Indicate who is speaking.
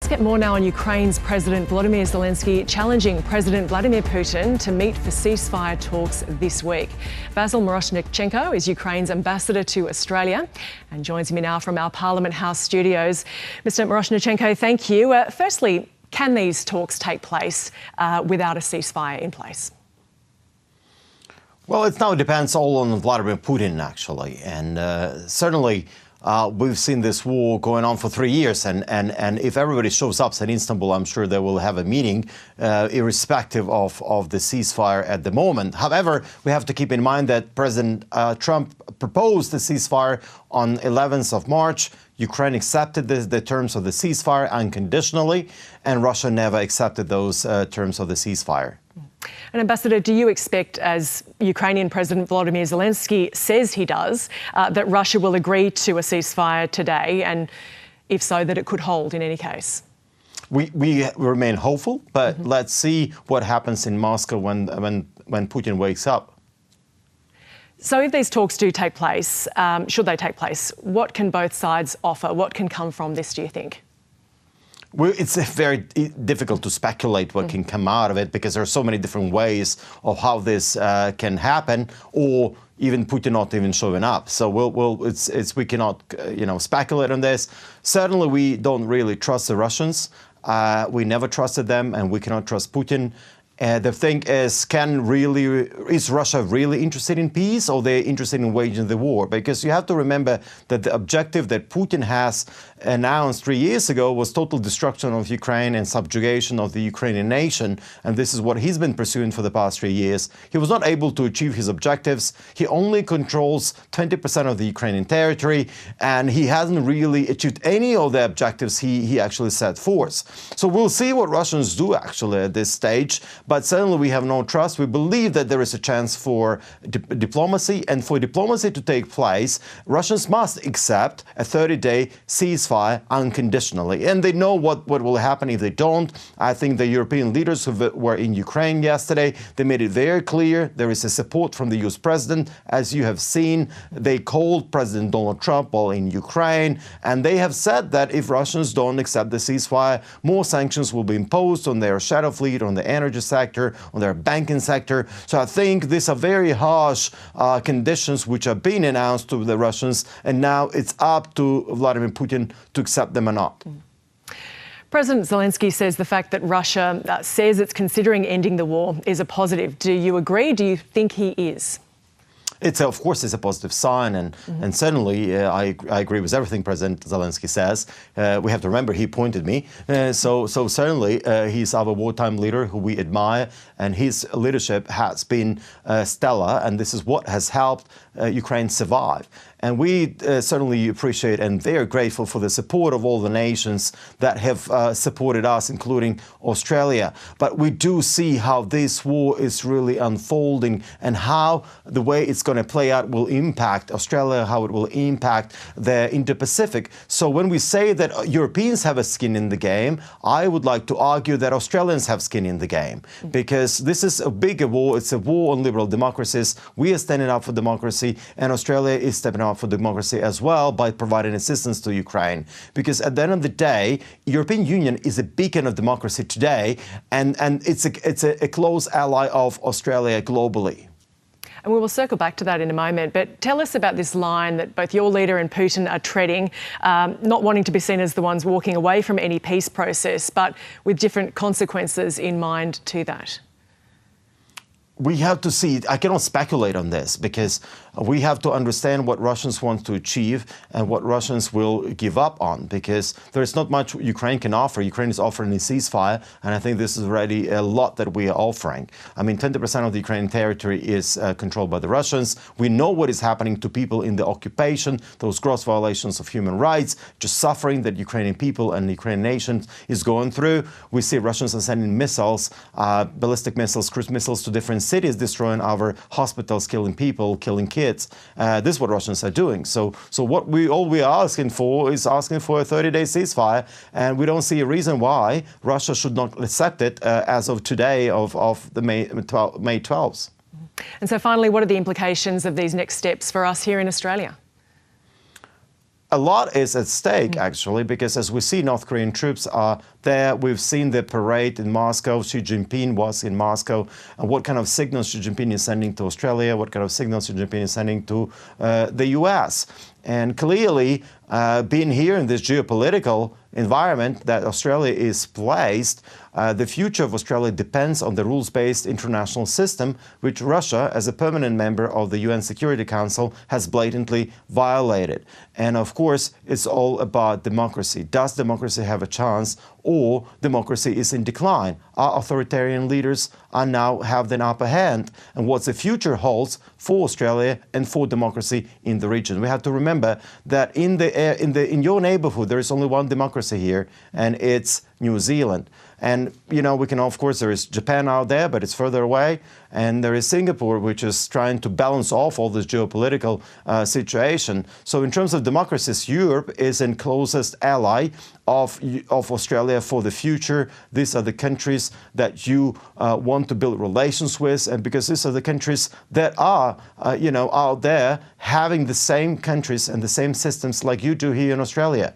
Speaker 1: Let's get more now on Ukraine's President Volodymyr Zelenskyy challenging President Vladimir Putin to meet for ceasefire talks this week. Vasyl Miroshnichenko is Ukraine's ambassador to Australia and joins me now from our Parliament House studios. Mr. Miroshnichenko, thank you. Firstly, can these talks take place without a ceasefire in place?
Speaker 2: Well, it now depends all on Vladimir Putin, actually, and certainly we've seen this war going on for 3 years, and if everybody shows up in Istanbul, I'm sure they will have a meeting, irrespective of the ceasefire at the moment. However, we have to keep in mind that President Trump proposed the ceasefire on 11th of March. Ukraine accepted the terms of the ceasefire unconditionally, and Russia never accepted those terms of the ceasefire.
Speaker 1: And Ambassador, do you expect, as Ukrainian President Volodymyr Zelenskyy says he does, that Russia will agree to a ceasefire today, and if so, that it could hold in any case?
Speaker 2: We remain hopeful, but let's see what happens in Moscow when Putin wakes up.
Speaker 1: So if these talks do take place, should they take place, what can both sides offer? What can come from this, do you think?
Speaker 2: Well, it's very difficult to speculate what can come out of it, because there are so many different ways of how this can happen, or even Putin not even showing up. So we cannot speculate on this. Certainly, we don't really trust the Russians. We never trusted them, and we cannot trust Putin. The thing is, is Russia really interested in peace, or they're interested in waging the war? Because you have to remember that the objective that Putin has announced 3 years ago was total destruction of Ukraine and subjugation of the Ukrainian nation. And this is what he's been pursuing for the past 3 years. He was not able to achieve his objectives. He only controls 20% of the Ukrainian territory, and he hasn't really achieved any of the objectives he actually set forth. So we'll see what Russians do actually at this stage. But certainly we have no trust. We believe that there is a chance for diplomacy, and for diplomacy to take place, Russians must accept a 30-day ceasefire unconditionally. And they know what will happen if they don't. I think the European leaders who were in Ukraine yesterday, they made it very clear there is a support from the US president. As you have seen, they called President Donald Trump while in Ukraine, and they have said that if Russians don't accept the ceasefire, more sanctions will be imposed on their shadow fleet, on the energy sector, on their banking sector. So I think these are very harsh conditions which are being announced to the Russians, and now it's up to Vladimir Putin to accept them or not.
Speaker 1: President Zelenskyy says the fact that Russia says it's considering ending the war is a positive. Do you agree? Do you think he is?
Speaker 2: Of course, it's a positive sign, and certainly I agree with everything President Zelenskyy says. We have to remember he appointed me, so certainly he's our wartime leader who we admire, and his leadership has been stellar, and this is what has helped Ukraine survive. And we certainly appreciate and very grateful for the support of all the nations that have supported us, including Australia. But we do see how this war is really unfolding, and how the way it's going to play out will impact Australia, how it will impact the Indo-Pacific. So when we say that Europeans have a skin in the game, I would like to argue that Australians have skin in the game, because this is a bigger war. It's a war on liberal democracies. We are standing up for democracy, and Australia is stepping up for democracy as well by providing assistance to Ukraine. Because at the end of the day, European Union is a beacon of democracy today, and it's a close ally of Australia globally.
Speaker 1: And we will circle back to that in a moment, but tell us about this line that both your leader and Putin are treading, not wanting to be seen as the ones walking away from any peace process, but with different consequences in mind to that.
Speaker 2: We have to see. I cannot speculate on this, because we have to understand what Russians want to achieve and what Russians will give up on, because there is not much Ukraine can offer. Ukraine is offering a ceasefire, and I think this is already a lot that we are offering. I mean, 20% of the Ukrainian territory is controlled by the Russians. We know what is happening to people in the occupation, those gross violations of human rights, just suffering that Ukrainian people and the Ukrainian nation is going through. We see Russians are sending missiles, ballistic missiles, cruise missiles to different cities, destroying our hospitals, killing people, killing kids. This is what Russians are doing. So all we are asking for is a 30-day ceasefire, and we don't see a reason why Russia should not accept it as of today, of the May 12th.
Speaker 1: And so finally, what are the implications of these next steps for us here in Australia?
Speaker 2: a lot is at stake, actually, because as we see, North Korean troops are there. We've seen the parade in Moscow. Xi Jinping was in Moscow. And what kind of signals Xi Jinping is sending to Australia? What kind of signals Xi Jinping is sending to the US? And clearly, being here in this geopolitical environment that Australia is placed, the future of Australia depends on the rules-based international system, which Russia, as a permanent member of the UN Security Council, has blatantly violated. And of course, it's all about democracy. Does democracy have a chance, or democracy is in decline? Our authoritarian leaders are now have the upper hand, and what the future holds for Australia and for democracy in the region. We have to remember that in your neighborhood there is only one democracy here, and it's New Zealand. And, you know, we can, of course, there is Japan out there, but it's further away. And there is Singapore, which is trying to balance off all this geopolitical situation. So in terms of democracies, Europe is in closest ally of Australia for the future. These are the countries that you want to build relations with. And because these are the countries that are, out there having the same countries and the same systems like you do here in Australia.